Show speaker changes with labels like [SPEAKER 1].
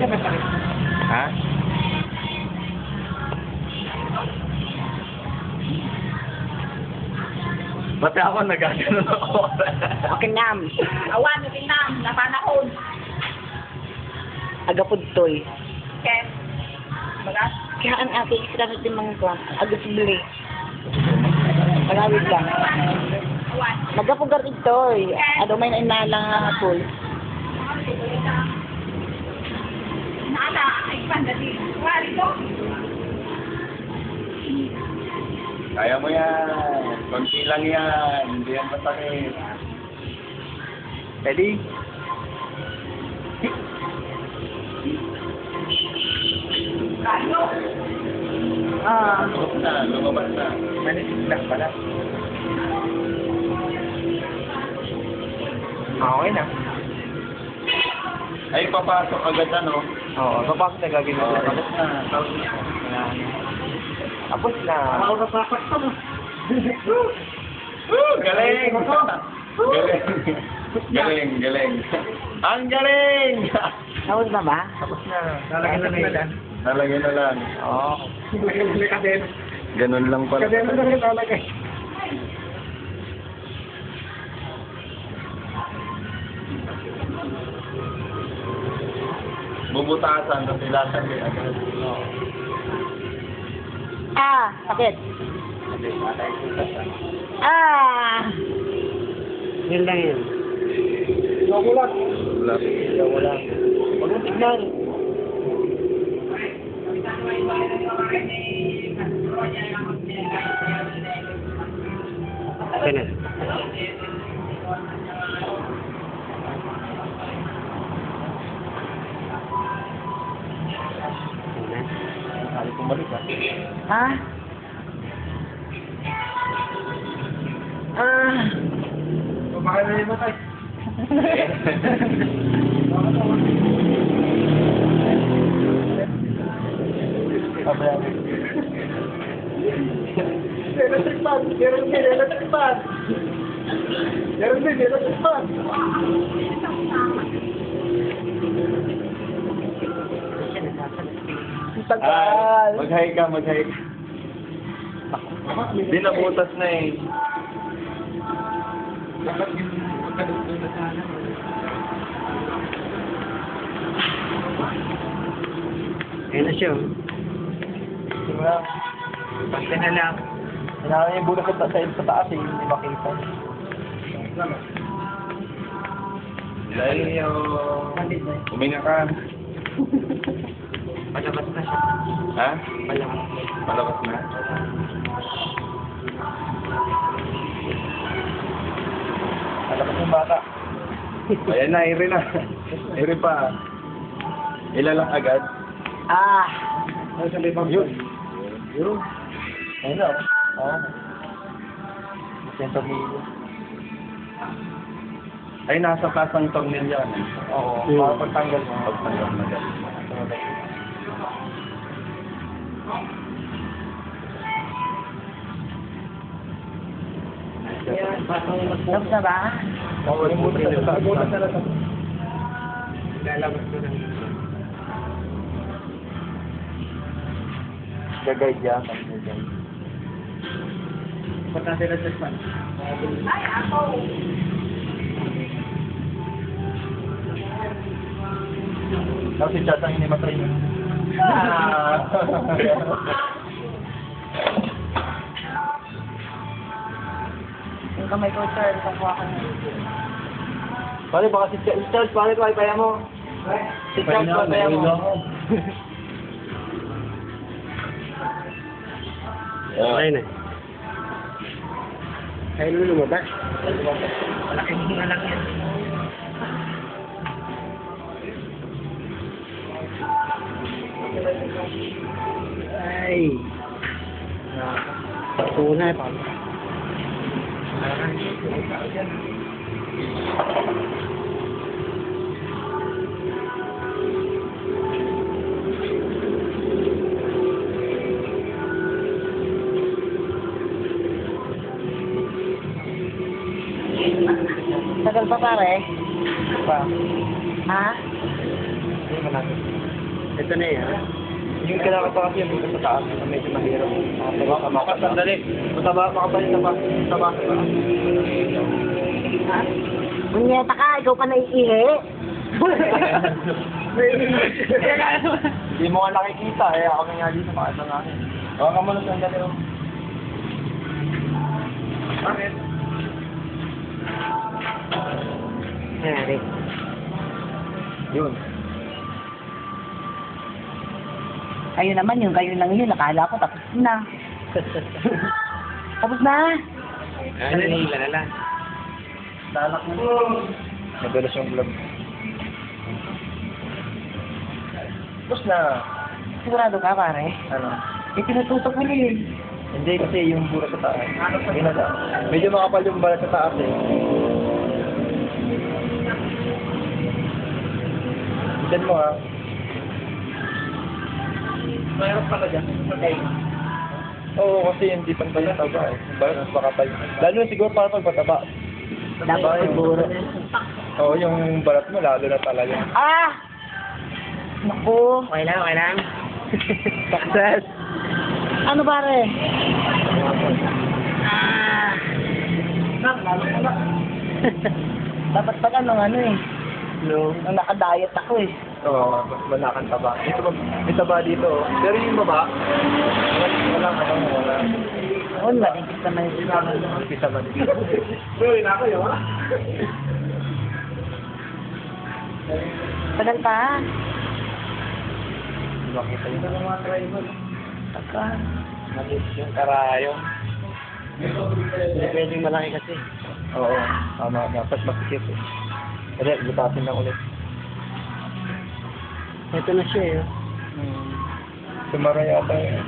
[SPEAKER 1] Ha? Pati ako nagaganon ako.
[SPEAKER 2] Okay, nam.
[SPEAKER 3] Awan, tinam, na panahon.
[SPEAKER 2] Agapudtoy.
[SPEAKER 3] Ken. Bagas.
[SPEAKER 2] Kaya ang aking isang timang ko, agapudli. Malawid lang.
[SPEAKER 3] Awan.
[SPEAKER 2] Nagapugar itoy. Ado may nainalang nga pool.
[SPEAKER 3] Nala, ay pandati. Wari to.
[SPEAKER 1] Kaya mo yan. Konti lang yan. Hindi yan masakit. Ready?
[SPEAKER 3] Kayo.
[SPEAKER 1] Lumabas na. Lumabas na. Manitig lang pala. Okay na. Ay, papasok agad ano? Oo, papasok na gagawin mo. Tapos na. Tapos na. Tapos na. Galing! Galing! Galing, galing. Ang galing!
[SPEAKER 2] Tapos na ba?
[SPEAKER 1] Tapos na. Lalagyan na lang. Lalagyan na lang. Oo. Ganun lang pala. Kadena na rin lalagay. Bubutasan kasi lalagay agad.
[SPEAKER 2] Ah, sakit. Ah!
[SPEAKER 4] Yun lang yun.
[SPEAKER 1] Wala.
[SPEAKER 4] Wala. Huwag mo tignan. Okay na.
[SPEAKER 1] Sabi kumalik ah.
[SPEAKER 2] Ha? Ah!
[SPEAKER 1] Kumakain na yung matay. Electric fan! Meron din, electric fan! Meron din, electric fan!
[SPEAKER 2] Tagal!
[SPEAKER 1] Mag-hi ka, mag-hi ka. Di nabutas na eh.
[SPEAKER 4] Ayan na siya.
[SPEAKER 1] Diba?
[SPEAKER 4] Basta na lang.
[SPEAKER 1] Kailangan yung bulas sa taas eh, hindi makita. Dahil yung... Huminga ka.
[SPEAKER 4] Palabas na siya.
[SPEAKER 1] Ha?
[SPEAKER 4] Palabas.
[SPEAKER 1] Palabas na. Palabas ng bata. Ayan na, iri na. Iri pa. Ilalang agad.
[SPEAKER 2] Ah!
[SPEAKER 1] Yun. Yun. Ayun na. Oo. Centimeter. Ay, nasa pasang tornil yan. Oo. Pagtanggal mo. Pagtanggal mo dyan.
[SPEAKER 2] Tapos na ba?
[SPEAKER 1] Oo, yung butas na lang. Butas na lang.
[SPEAKER 4] Lalabas ko lang.
[SPEAKER 1] Gagay dyan.
[SPEAKER 4] Ba't natin na sa pan?
[SPEAKER 3] Ay, ako.
[SPEAKER 1] Tapos si Chat ang inimatry mo.
[SPEAKER 2] Yung kamay ko, sir. Kakuha ka na.
[SPEAKER 1] Pare, baka si Charles, pare, kaya mo. Si Charles, kaya mo.
[SPEAKER 4] Okay na. Kaya mo lumabas. Malaking hinga lang yan. Ay. Tunay pa.
[SPEAKER 2] Tagal pa pare?
[SPEAKER 1] Pa.
[SPEAKER 2] Ha?
[SPEAKER 1] Hindi mo natin.
[SPEAKER 4] Ito na yan.
[SPEAKER 1] Yung kailangan pa kasi yung dito sa taas na medyo mahirap. Mataba ka sandali. Mataba ka ba yung taba ka ba?
[SPEAKER 2] Munyeta ka, ikaw pa naiihi.
[SPEAKER 1] Hindi mo nga nakikita eh. Ako nga dito makasa namin. Baka ka muna sandali. Bakit?
[SPEAKER 4] Nangyari.
[SPEAKER 1] Yun.
[SPEAKER 2] Ayun naman, yung kayo lang yun. Nakala ko tapos na. Tapos na.
[SPEAKER 4] Ano, nila na lang.
[SPEAKER 1] Lalak mo. Madalas yung vlog. Tapos na.
[SPEAKER 2] Sigurado ka, pare.
[SPEAKER 1] Ano?
[SPEAKER 2] Itinututok mo yun.
[SPEAKER 1] Hindi kasi yung bura sa taas. Yun na. Medyo makapal yung balat sa taas eh. Isan mo ha. Mayroon pala dyan. Okay. Oo, kasi hindi pang balat taba eh. Yung balat mas makapal. Lalo na siguro para pagpataba.
[SPEAKER 2] Dapat siguro.
[SPEAKER 1] Oo, yung balat mo lalo na talaga.
[SPEAKER 2] Ah! Naku.
[SPEAKER 4] Okay lang, okay lang.
[SPEAKER 1] Success!
[SPEAKER 2] Ano, pare? Dapat pala nung ano eh.
[SPEAKER 1] No.
[SPEAKER 2] Nung nakadiet ako eh.
[SPEAKER 1] Oo, mas malakan taba. May taba dito. Oh. Pero yung baba, wala.
[SPEAKER 2] Oo, manigit naman yung sinabi.
[SPEAKER 1] Pisa man. Sorry na kayo, ha?
[SPEAKER 2] Tagal pa.
[SPEAKER 1] Makita yun. Ang mga tribal.
[SPEAKER 2] Taka.
[SPEAKER 1] Maliit yung karayo.
[SPEAKER 4] Hindi pwedeng malaki kasi.
[SPEAKER 1] Oo, tama. Dapat masikip eh. Kasi, butasin lang ulit.
[SPEAKER 4] Ito na siya eh.
[SPEAKER 1] Sumara yata yun.